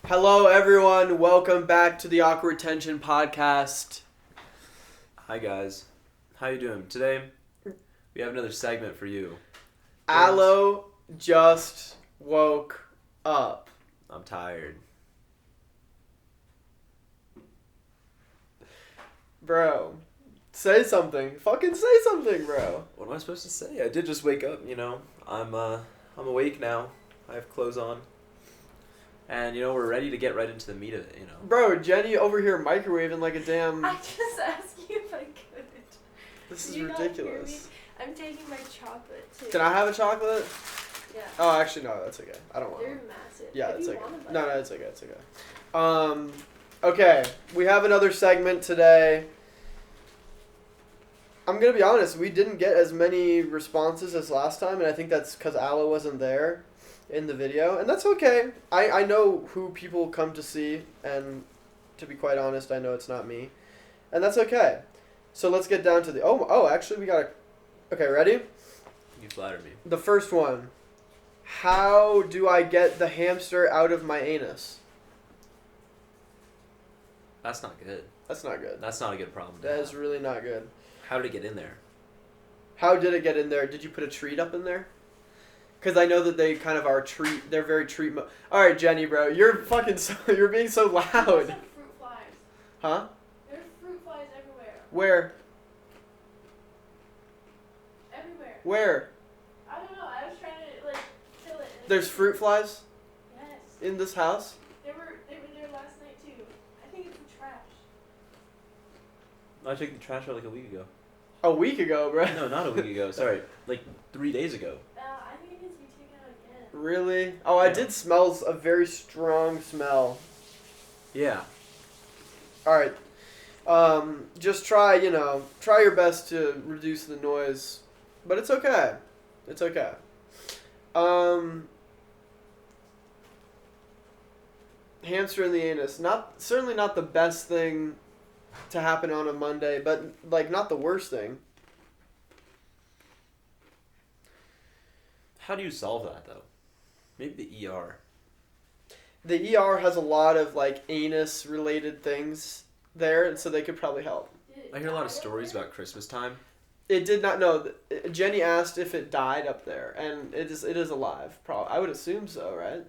Hello, everyone. Welcome back to the Awkward Tension podcast. Hi guys, how you doing? Today, we have another segment for you. Aloe just woke up. I'm tired. Bro, say something. Fucking say something, bro. What am I supposed to say? I did just wake up, I'm awake now. I have clothes on. And, we're ready to get right into the meat of it, Bro, Jenny over here microwaving like a damn... I just asked you if I could. This is Did you not hear ridiculous. me? I'm taking my chocolate too. Can I have a chocolate? Yeah. Oh, actually, no, that's okay. I don't want They're one. massive. Yeah, if it's you okay. want a bite. No, it's okay, it's okay. Okay, we have another segment today. I'm gonna be honest, we didn't get as many responses as last time, and I think that's because Aloe wasn't there in the video, and that's okay. I know who people come to see, and to be quite honest, I know it's not me, and that's okay. So let's get down to the... actually, we got a... Okay, ready? You flatter me. The first one. How do I get the hamster out of my anus? That's not good. That's not good. That's not a good problem. to That have. is really not good. How did it get in there? How did it get in there? Did you put a treat up in there? Because I know that they kind of are treat. They're very treat. All right, Jenny, bro, you're fucking. You're being so There's loud. some fruit flies. Huh? There's fruit flies everywhere. Where? Everywhere. Where? I don't know. I was trying to kill it. and There's fruit flies Yes. in this house. They were there last night too. I think it's the trash. I took the trash out like a week ago. A week ago, bro. No, not a week ago. Sorry, like 3 days ago. I think it needs to be taken out again. Really? Oh, I Yeah. did smell a very strong smell. Yeah. All right. Just try your best to reduce the noise, but it's okay. It's okay. Hamster in the anus. Certainly not the best thing to happen on a Monday, but not the worst thing. How do you solve that though? Maybe the ER. The ER has a lot of anus related things there, and so they could probably help. Did it I hear a lot of die up stories there? about Christmas time. It did not know. Jenny asked if it died up there, and it is alive. I would assume so, right?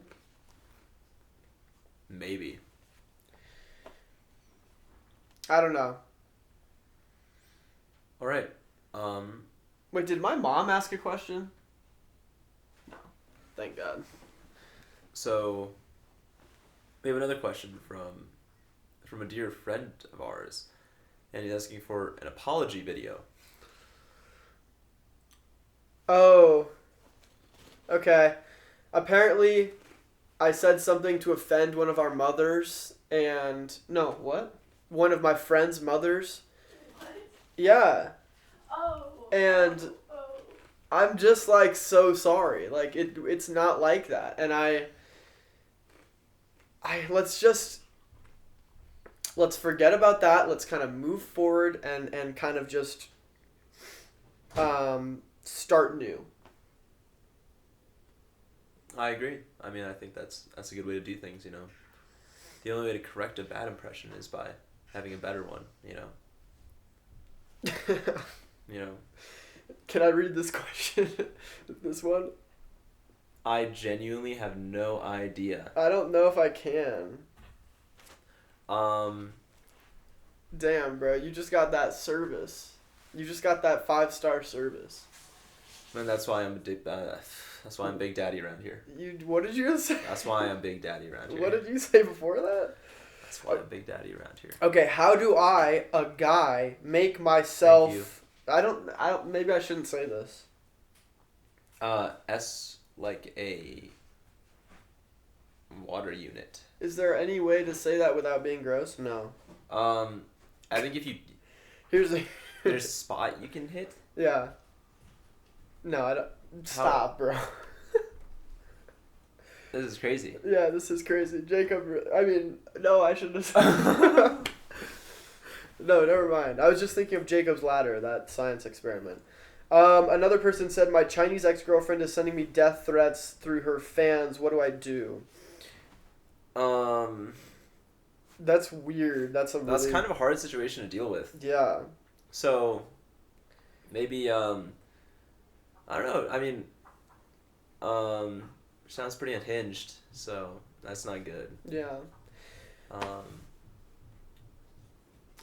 Maybe. I don't know. All right. Wait, did my mom ask a question? No. Thank God. So, we have another question from a dear friend of ours, and he's asking for an apology video. Oh. Okay. Apparently, I said something to offend one of our mothers, and... No, what? One of my friend's mothers. What? Yeah. Oh. And... Oh. I'm just so sorry. It's not like that. And let's forget about that. Let's kind of move forward and kind of just start new. I agree. I mean, I think that's a good way to do things, The only way to correct a bad impression is by having a better one, Can I read this question? This one? I genuinely have no idea. I don't know if I can. Damn, bro, you just got that service. You just got that 5-star service. And that's why that's why I'm Big Daddy around here. What did you say? That's why I'm Big Daddy around here. What did you say before that? That's why I'm Big Daddy around here. Okay, how do I, a guy, make myself... I don't, maybe I shouldn't say this. S like a water unit. Is there any way to say that without being gross? No. I think if you Here's a... there's a spot you can hit. Yeah. No, I don't... Stop, bro. This is crazy. Yeah, this is crazy. Jacob... I mean, no, I shouldn't have... No, never mind. I was just thinking of Jacob's Ladder, that science experiment. Another person said, my Chinese ex-girlfriend is sending me death threats through her fans. What do I do? That's weird. That's a really... That's kind of a hard situation to deal with. Yeah. So, maybe, I don't know. I mean, sounds pretty unhinged, so that's not good. Yeah.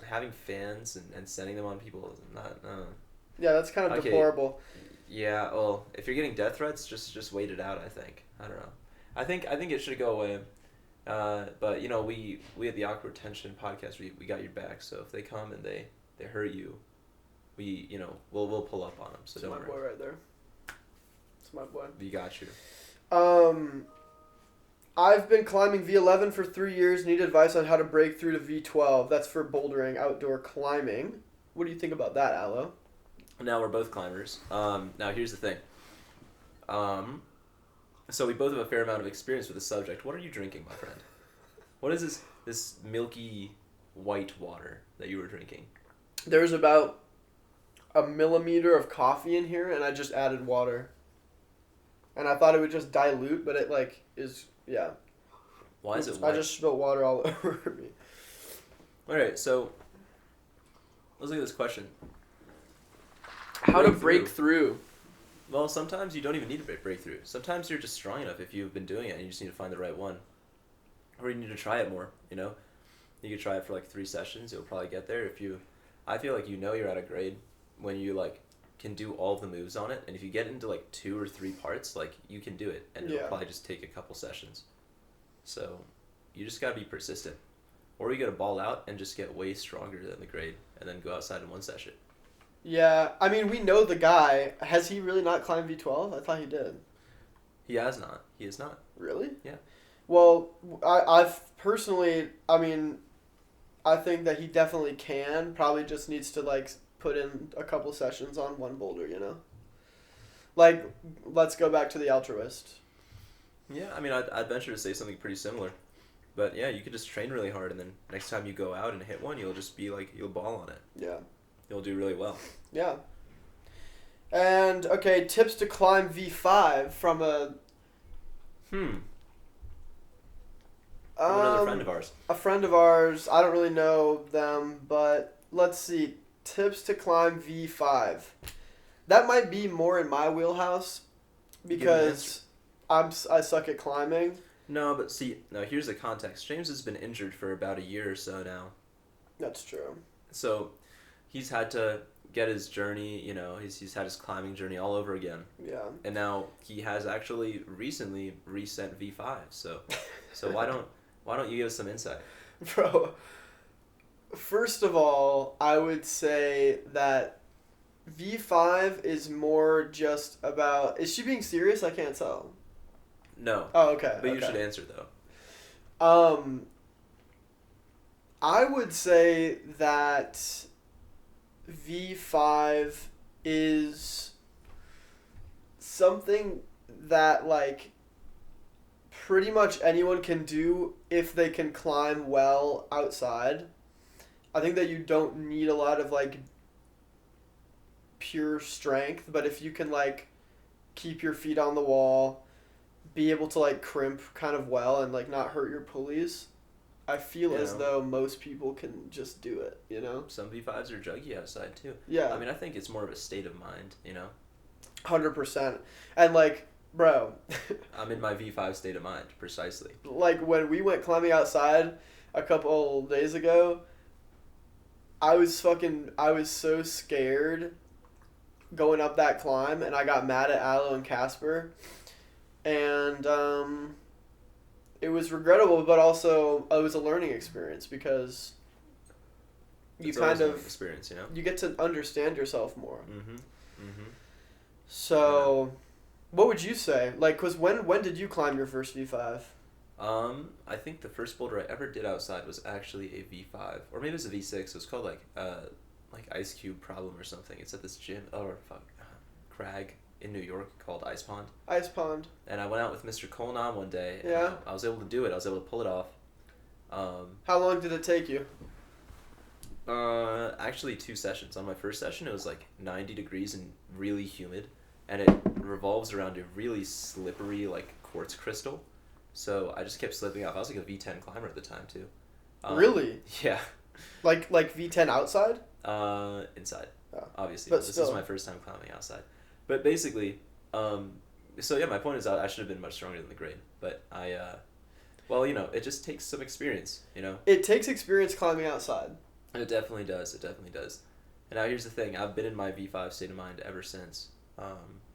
Having fans and sending them on people is not, Yeah, that's kind of Okay. deplorable. Yeah, well, if you're getting death threats, just wait it out, I think. I don't know. I think it should go away. But, you know, we at the Awkward Tension podcast, we got your back, so if they come and they hurt you, we, you know, we'll pull up on them, so That's don't my worry. boy right there. That's my boy. We got you. I've been climbing V11 for 3 years. Need advice on how to break through to V12. That's for bouldering, outdoor climbing. What do you think about that, Aloe? Now we're both climbers. Now here's the thing. So we both have a fair amount of experience with the subject. What are you drinking, my friend? What is this milky white water that you were drinking? There's about a millimeter of coffee in here, and I just added water. And I thought it would just dilute, but it is, yeah. Why is it I white? just spilled water all over me. Alright, so let's look at this question. How to break through. Well, sometimes you don't even need to break through. Sometimes you're just strong enough if you've been doing it and you just need to find the right one. Or you need to try it more, you know? You could try it for 3 sessions, you'll probably get there. I feel like you're at a grade when you can do all of the moves on it, and if you get into 2 or 3 parts, you can do it, and it'll probably just take a couple sessions. So you just gotta be persistent. Or you gotta ball out and just get way stronger than the grade and then go outside in 1 session. Yeah, I mean, we know the guy. Has he really not climbed V12? I thought he did. He has not. He is not. Really? Yeah. Well, I've personally, I mean, I think that he definitely can. Probably just needs to put in a couple sessions on one boulder, you know? Let's go back to the altruist. Yeah, I mean, I'd venture to say something pretty similar. But yeah, you could just train really hard, and then next time you go out and hit one, you'll just be you'll ball on it. Yeah. You'll do really well. Yeah. And, okay, tips to climb V5 from a... Another friend of ours. A friend of ours. I don't really know them, but let's see. Tips to climb V5. That might be more in my wheelhouse because I suck at climbing. No, but see, here's the context. James has been injured for about a year or so now. That's true. So he's had to get his journey, he's had his climbing journey all over again. Yeah. And now he has actually recently reset V5. So why don't you give us some insight? Bro, first of all, I would say that V5 is more just about... Is she being serious? I can't tell. No. Oh, okay. But you should answer, though. I would say that V5 is something that, pretty much anyone can do if they can climb well outside. I think that you don't need a lot of, pure strength, but if you can, keep your feet on the wall, be able to, crimp kind of well and, not hurt your pulleys, I feel as though most people can just do it, you know? Some V5s are juggy outside, too. Yeah. I mean, I think it's more of a state of mind, 100%. And, bro. I'm in my V5 state of mind, precisely. When we went climbing outside a couple days ago, I was so scared going up that climb, and I got mad at Aloe and Casper. And, it was regrettable, but also it was a learning experience because It's always an experience, you get to understand yourself more. Mm-hmm. Mm-hmm. So, what would you say? Cause when did you climb your first V5? I think the first boulder I ever did outside was actually a V5, or maybe it was a V6. It was called Ice Cube Problem or something. It's at this gym, crag in New York called Ice Pond. Ice Pond. And I went out with Mr. Colnan one day. And Yeah. I was able to do it. I was able to pull it off. How long did it take you? Actually 2 sessions. On my first session, it was 90 degrees and really humid, and it revolves around a really slippery quartz crystal, So I just kept slipping off. I was like a V10 climber at the time too. Really? Yeah. Like V10 outside? Inside. Oh. Obviously, But this still. is my first time climbing outside. But basically, so yeah, my point is I should have been much stronger than the grade, but well, it just takes some experience, It takes experience climbing outside. It definitely does. It definitely does. And now here's the thing: I've been in my V5 state of mind ever since.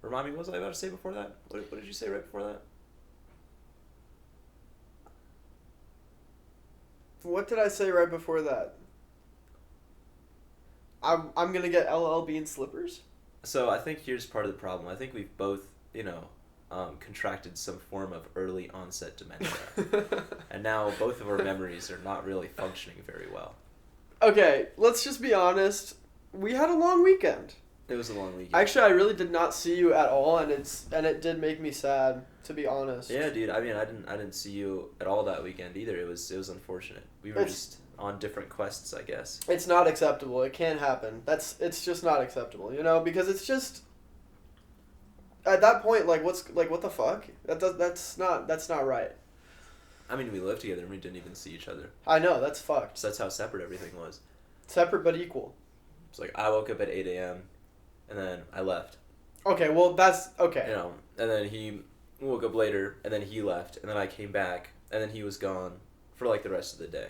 Remind me, what was I about to say before that? What did you say right before that? What did I say right before that? I'm gonna get LLB and slippers. So I think here's part of the problem. I think we've both, contracted some form of early onset dementia, and now both of our memories are not really functioning very well. Okay, let's just be honest. We had a long weekend. It was a long weekend. Actually, I really did not see you at all, and it did make me sad, to be honest. Yeah, dude. I mean, I didn't see you at all that weekend either. It was unfortunate. We were just on different quests, I guess. It's not acceptable. It can't happen. It's just not acceptable, because it's just at that point, what the fuck? That's not right. I mean, we lived together and we didn't even see each other. I know, that's fucked. So that's how separate everything was. Separate but equal. It's like I woke up at 8 a.m. and then I left. Okay, well that's okay. And then he woke up later and then he left and then I came back and then he was gone for like the rest of the day.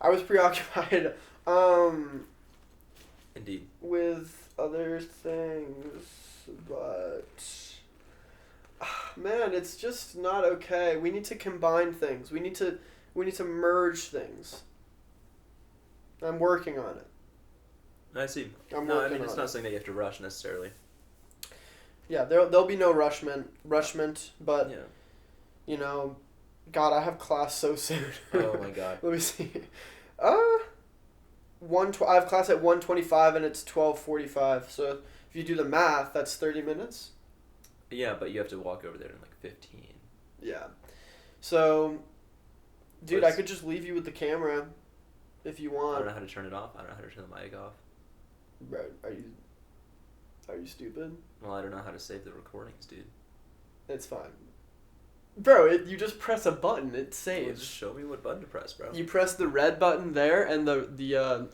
I was preoccupied Indeed. with other things, but man, it's just not okay. We need to combine things. We need to merge things. I'm working on it. I see. I'm No, I working mean it's on not it. something that you have to rush necessarily. Yeah, there'll be no rushment, but Yeah. God, I have class so soon. Oh my god. Let me see. I have class at 1:25 and it's 12:45. So if you do the math, that's 30 minutes. Yeah, but you have to walk over there in like 15. Yeah. So, dude, But I could just leave you with the camera if you I want. don't know how to turn it off. I don't know how to turn the mic off. Bro, are you stupid? Well, I don't know how to save the recordings, dude. It's fine. Bro, you just press a button, it Well, just saves. show me what button to press, bro. You press the red button there and the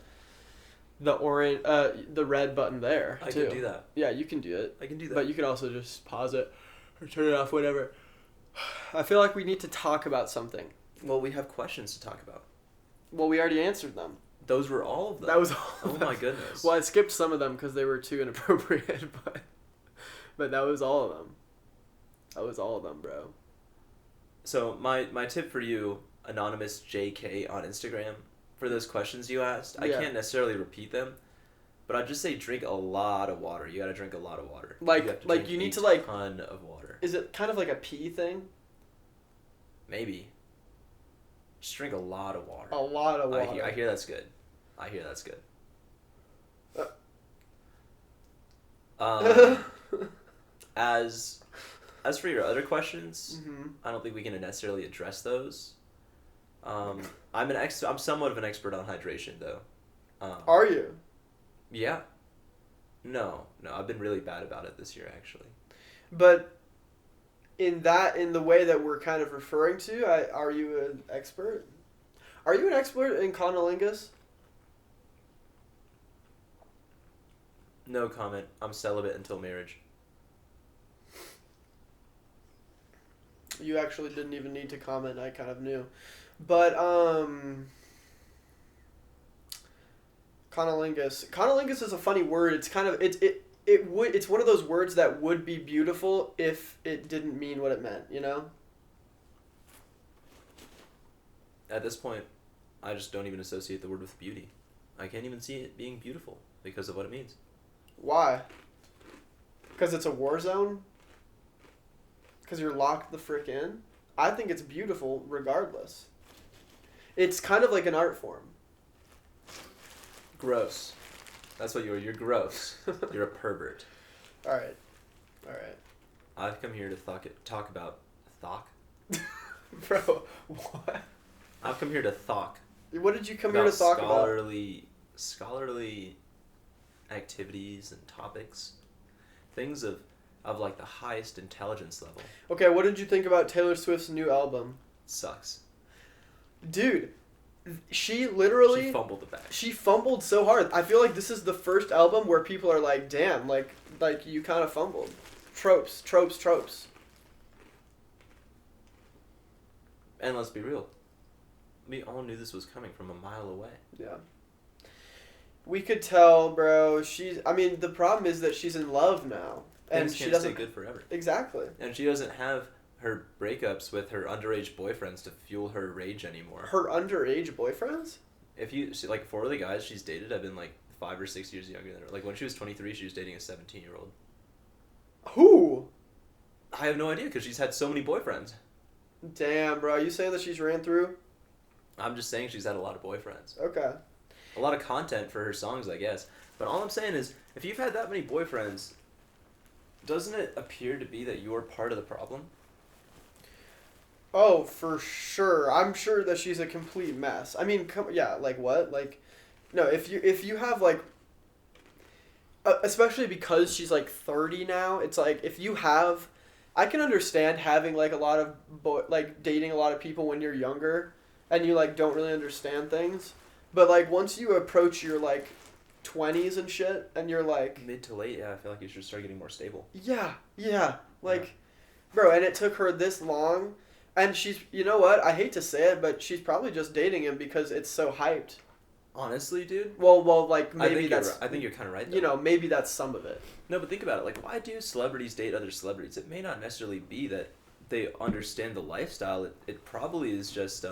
orange the red button there I too. can do that. Yeah, you can do it. I can do that. But you can also just pause it or turn it off, whatever. I feel like we need to talk about something. Well, we have questions to talk about. Well, we already answered them. Those were all of them. That was all. Oh of them. my goodness. Well, I skipped some of them because they were too inappropriate, but that was all of them. That was all of them, bro. So my tip for you, anonymous JK on Instagram, for those questions you asked, I Yeah. can't necessarily repeat them, but I'd just say drink a lot of water. You gotta drink a lot of water. Like- you have to like drink you need a to, ton of water. Is it kind of like a pee thing? Maybe. Just drink a lot of water. A lot of water. I hear that's good. I hear that's good. As for your other questions, Mhm. I don't think we can necessarily address those. I'm somewhat of an expert on hydration though. Are you? Yeah. No, I've been really bad about it this year actually. But in the way that we're kind of referring to, are you an expert? Are you an expert in conolingus? No comment. I'm celibate until marriage. You actually didn't even need to comment. I kind of knew. But conolingus. Conolingus is a funny word. It's kind of it's one of those words that would be beautiful if it didn't mean what it meant, At this point, I just don't even associate the word with beauty. I can't even see it being beautiful because of what it means. Why? Because it's a war zone? Because you're locked the frick in? I think it's beautiful regardless. It's kind of like an art form. Gross. That's what you are. You're gross. You're a pervert. Alright. I've come here to talk about thok. Bro, what? I've come here to thok. What did you come here to talk about? Scholarly activities and topics. Things of of like the highest intelligence level. Okay, what did you think about Taylor Swift's new album? Sucks. Dude, she literally... She fumbled the bag. She fumbled so hard. I feel like this is the first album where people are like, damn, like you kind of fumbled. Tropes. And let's be real. We all knew this was coming from a mile away. Yeah. We could tell, bro. The problem is that she's in love now. Things can't stay good forever. Exactly. And she doesn't have her breakups with her underage boyfriends to fuel her rage anymore. Her underage boyfriends? Like, 4 of the guys she's dated have been, like, 5 or 6 years younger than her. Like, when she was 23, she was dating a 17-year-old. Who? I have no idea, because she's had so many boyfriends. Damn, bro. You saying that she's ran through? I'm just saying she's had a lot of boyfriends. Okay. A lot of content for her songs, I guess. But all I'm saying is, if you've had that many boyfriends, doesn't it appear to be that you're part of the problem? Oh, for sure. I'm sure that she's a complete mess. I mean, like what? Like, no, if you have like, especially because she's like 30 now, it's like if you have, I can understand having like a lot of dating a lot of people when you're younger, and you like don't really understand things, but like once you approach your like 20s and shit, and you're like mid to late, I feel like you should start getting more stable. Bro, and it took her this long. And she's, you know what? I hate to say it, but she's probably just dating him because it's so hyped. Honestly, dude. Well, like maybe that's. I think you're kind of right. Though. You know, maybe that's some of it. No, but think about it. Like, why do celebrities date other celebrities? It may not necessarily be that they understand the lifestyle. It probably is just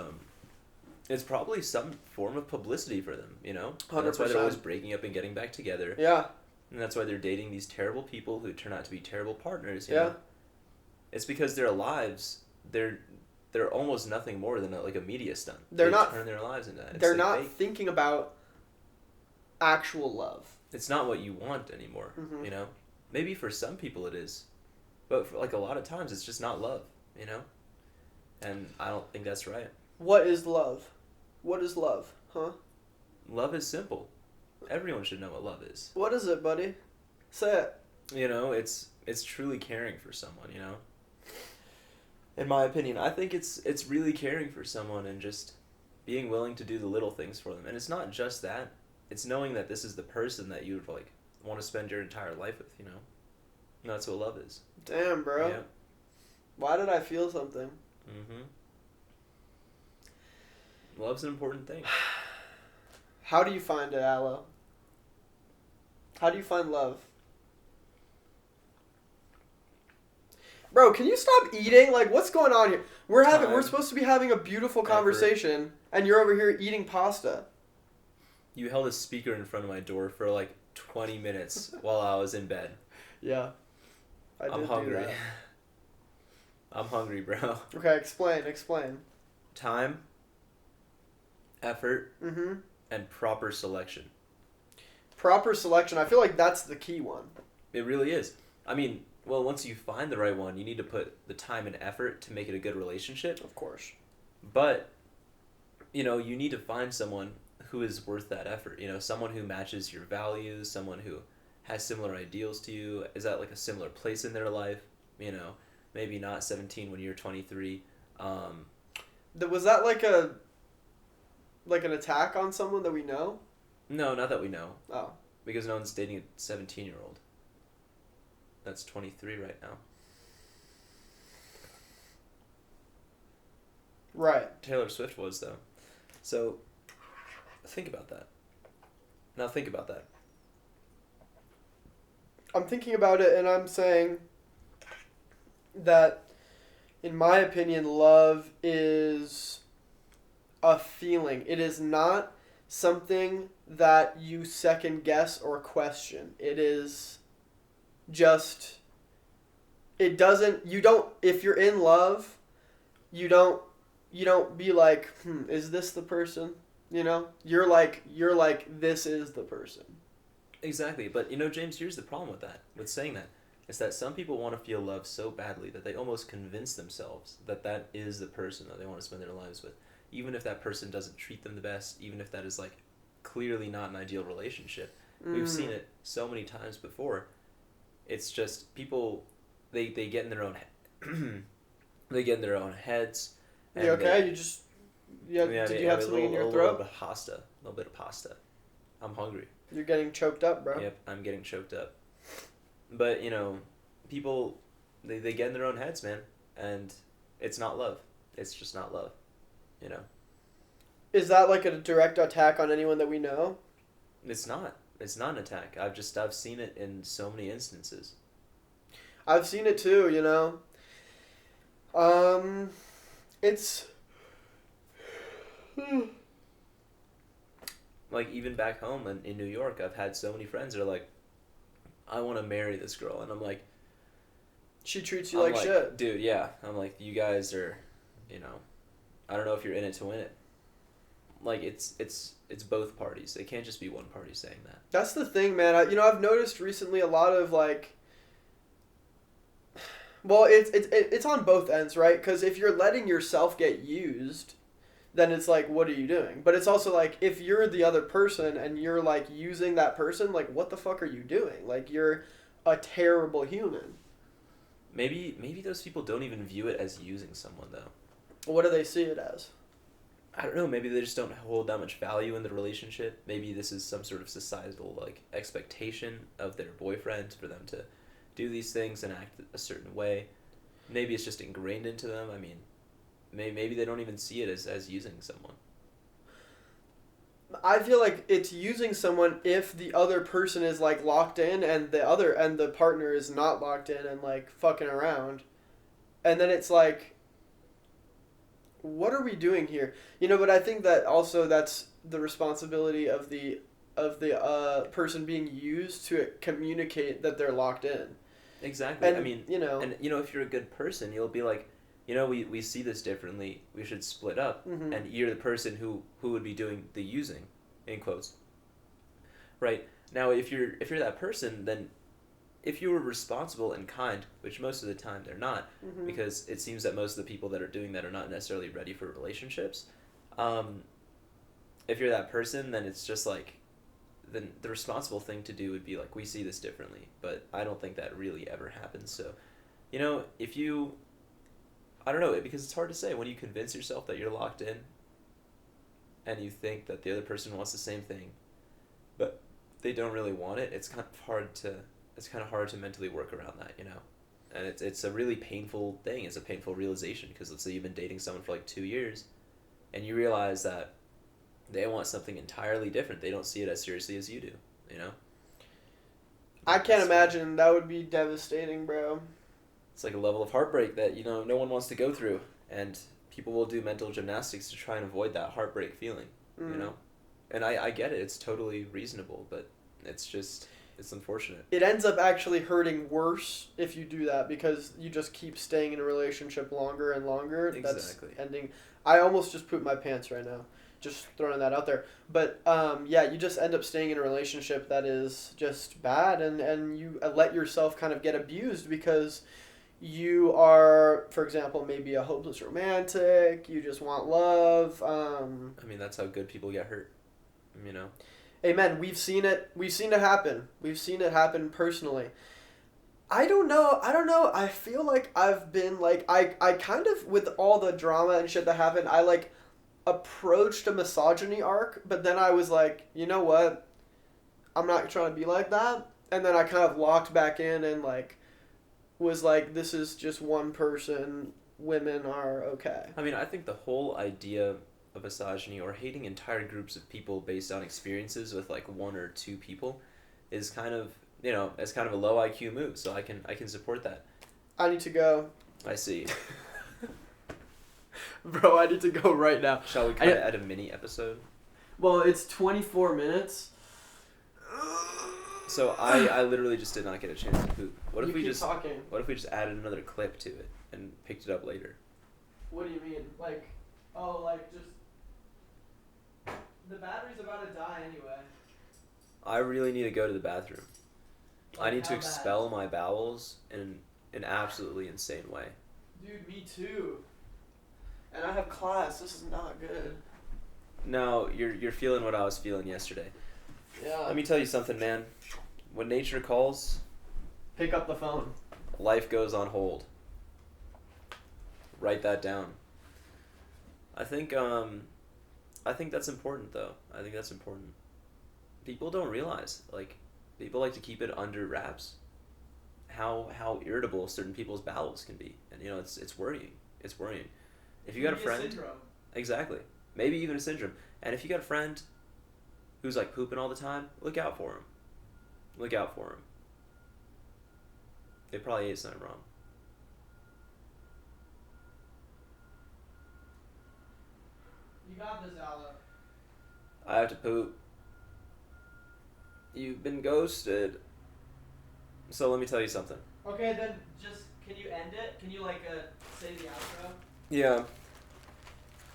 it's probably some form of publicity for them. You know, 100%. That's why they're always breaking up and getting back together. Yeah. And that's why they're dating these terrible people who turn out to be terrible partners. You Yeah. know? It's because their lives they're almost nothing more than a media stunt. They turn their lives into that. They're not thinking about actual love. It's not what you want anymore, you know? Maybe for some people it is. But for like a lot of times it's just not love, you know? And I don't think that's right. What is love? What is love? Huh? Love is simple. Everyone should know what love is. What is it, buddy? Say it. You know, it's truly caring for someone, you know? In my opinion, I think it's really caring for someone and just being willing to do the little things for them. And it's not just that. It's knowing that this is the person that you would like want to spend your entire life with, you know? And that's what love is. Damn, bro. Yeah. Why did I feel something? Mm-hmm. Love's an important thing. How do you find it, Aloe? How do you find love? Bro, can you stop eating? Like, what's going on here? We're supposed to be having a beautiful conversation, and you're over here eating pasta. You held a speaker in front of my door for like 20 minutes while I was in bed. Yeah. I'm hungry. I'm hungry, bro. Okay, explain. Time, effort, Mm-hmm. and proper selection. Proper selection. I feel like that's the key one. It really is. I mean, well, once you find the right one, you need to put the time and effort to make it a good relationship. Of course. But, you know, you need to find someone who is worth that effort. You know, someone who matches your values, someone who has similar ideals to you, is at like a similar place in their life. You know, maybe not 17 when you're 23. Was that like an attack on someone that we know? No, not that we know. Oh. Because no one's dating a 17-year-old. That's 23 right now. Right. Taylor Swift was, though. So, think about that. Now think about that. I'm thinking about it and I'm saying that, in my opinion, love is a feeling. It is not something that you second guess or question. It is just, it doesn't, you don't, if you're in love, you don't be like, is this the person? You know? You're like, this is the person. Exactly. But, you know, James, here's the problem with saying that. Is that some people want to feel love so badly that they almost convince themselves that that is the person that they want to spend their lives with. Even if that person doesn't treat them the best, even if that is, like, clearly not an ideal relationship. We've seen it so many times before. It's just people they get in their own they get in their own heads. You okay? Did you have something in your throat? A little bit of pasta. I'm hungry. You're getting choked up, bro. Yep, I'm getting choked up. But, you know, people, they get in their own heads, man. And it's not love. It's just not love, you know? Is that like a direct attack on anyone that we know? It's not. It's not an attack. I've seen it in so many instances. I've seen it too, you know? It's... Like, even back home in New York, I've had so many friends that are like, I want to marry this girl. And I'm like... She treats you like shit. Dude, yeah. I'm like, you guys are, you know... I don't know if you're in it to win it. Like, it's both parties. It can't just be one party saying that. That's the thing, man. I've noticed recently a lot of, like... Well, it's on both ends, right? Because if you're letting yourself get used... then it's like, what are you doing? But it's also like, if you're the other person and you're like using that person, like, what the fuck are you doing? Like, you're a terrible human. Maybe those people don't even view it as using someone, though. What do they see it as? I don't know. Maybe they just don't hold that much value in the relationship. Maybe this is some sort of societal, like, expectation of their boyfriend for them to do these things and act a certain way. Maybe it's just ingrained into them. I mean... Maybe they don't even see it as using someone. I feel like it's using someone if the other person is like locked in and the partner is not locked in and like fucking around. And then it's like, what are we doing here? You know, but I think that also that's the responsibility of the person being used to communicate that they're locked in. Exactly. And, I mean, if you're a good person, you'll be like, you know, we see this differently. We should split up. Mm-hmm. And you're the person who would be doing the using, in quotes. Right. Now, if you're that person, then if you were responsible and kind, which most of the time they're not, mm-hmm. because it seems that most of the people that are doing that are not necessarily ready for relationships. If you're that person, then it's just like, then the responsible thing to do would be like, we see this differently. But I don't think that really ever happens. So, you know, if you... I don't know, because it's hard to say when you convince yourself that you're locked in and you think that the other person wants the same thing, but they don't really want it. It's kind of hard to mentally work around that, you know. And it's a really painful thing. It's a painful realization because let's say you've been dating someone for like 2 years and you realize that they want something entirely different. They don't see it as seriously as you do, you know. I can't imagine. That would be devastating, bro. It's like a level of heartbreak that, you know, no one wants to go through. And people will do mental gymnastics to try and avoid that heartbreak feeling, you know? And I get it. It's totally reasonable, but it's unfortunate. It ends up actually hurting worse if you do that because you just keep staying in a relationship longer and longer. Exactly. That's ending. I almost just pooped my pants right now. Just throwing that out there. But, you just end up staying in a relationship that is just bad and you let yourself kind of get abused because... You are, for example, maybe a hopeless romantic. You just want love. I mean, that's how good people get hurt, you know? Amen. We've seen it. We've seen it happen. We've seen it happen personally. I don't know. I feel like I've been, like, I kind of, with all the drama and shit that happened, I, like, approached a misogyny arc, but then I was like, you know what? I'm not trying to be like that. And then I kind of locked back in and, like, was like, this is just one person, women are okay. I mean, I think the whole idea of misogyny or hating entire groups of people based on experiences with like one or two people is kind of, you know, it's kind of a low IQ move, so I can support that. I need to go. I see. Bro, I need to go right now. Shall we kind of add a mini episode? Well, it's 24 minutes. So I literally just did not get a chance to poop. What if we just added another clip to it and picked it up later? What do you mean? Like just the battery's about to die anyway. I really need to go to the bathroom. Like, I need to expel my bowels in an absolutely insane way. Dude, me too. And I have class. This is not good. No, you're feeling what I was feeling yesterday. Yeah. Let me tell you something, man. When nature calls... Pick up the phone. Life goes on hold. Write that down. I think that's important though. I think that's important. People don't realize, like, people like to keep it under wraps. How irritable certain people's bowels can be, and you know it's worrying. It's worrying. If you got a friend, syndrome. exactly, maybe even a syndrome, and if you got a friend who's like pooping all the time, look out for him. Look out for him. They probably ate something wrong. You got this, Aloe. I have to poop. You've been ghosted. So let me tell you something. Okay, then just can you end it? Can you say the outro? Yeah.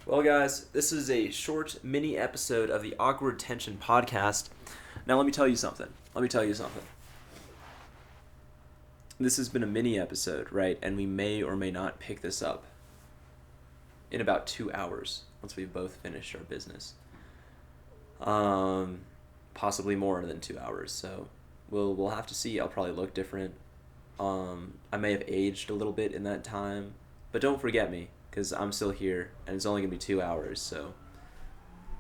Well, guys, this is a short mini episode of the Awkward Tension podcast. Now, let me tell you something. This has been a mini episode, right? And we may or may not pick this up in about 2 hours once we've both finished our business. Possibly more than 2 hours. So we'll have to see. I'll probably look different. I may have aged a little bit in that time, but don't forget me, because I'm still here, and it's only gonna be 2 hours. So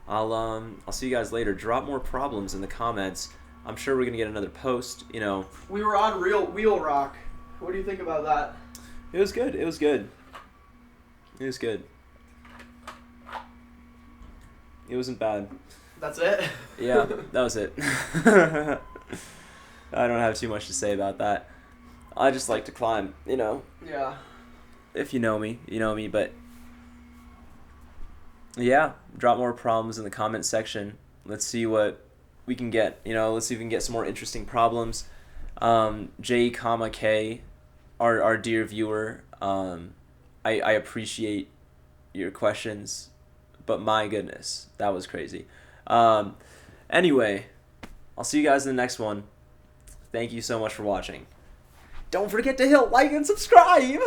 I'll see you guys later. Drop more problems in the comments. I'm sure we're gonna get another post. You know, we were on Real Wheel Rock. What do you think about that? It was good. It wasn't bad. That's it? Yeah, that was it. I don't have too much to say about that. I just like to climb, you know. Yeah. If you know me, but yeah, drop more problems in the comment section. Let's see what we can get, you know, let's see if we can get some more interesting problems. J, K, our dear viewer, I appreciate your questions, but my goodness, that was crazy. Anyway, I'll see you guys in the next one. Thank you so much for watching. Don't forget to hit like and subscribe!